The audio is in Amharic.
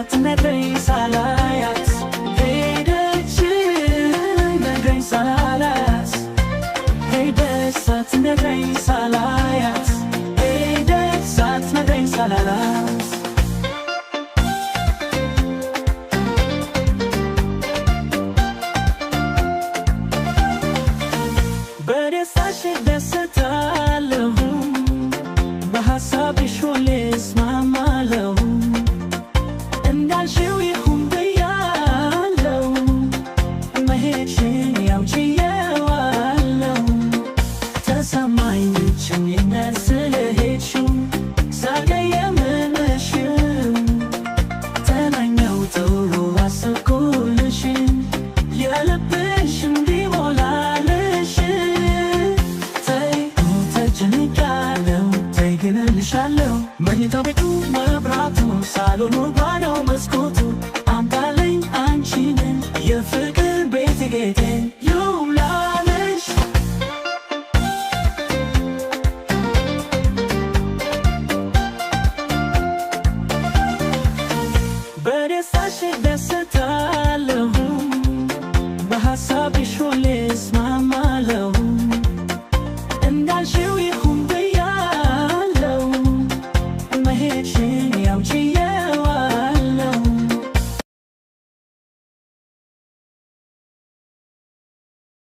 ሳትነግረኝ ሳላያት ሄደች ነግረኝ ሳላያት ሄደች ሳትነግረኝ ሳላያት ሄደች ሳትነግረኝ ሳላያት በደስታሽ እደሰታለሁ በሐሳብሽ ሁሌ እስማማለሁ እንዳልሽው ይሁን ብያለሁ መሄድሽን ያው ችዬዋለሁ ተሰማኝ ብቸኝነት ስለሄድሽው ሳልቀየምሽው ተመኘው ጥሩ አሰብኩልሽ የልብሽ እንዲሞላልሽ ተይ ተጨንቄያለሁ ተይ ግን እልሻለሁ መኝታ ቤቱ መብራቱ ሳሎኑ ባዶው መስኮቱ አምጣልኝ አንቺን የፍቅር ቤት ጌጤ ይውላልሽ በደስታሽ እደሰታለሁ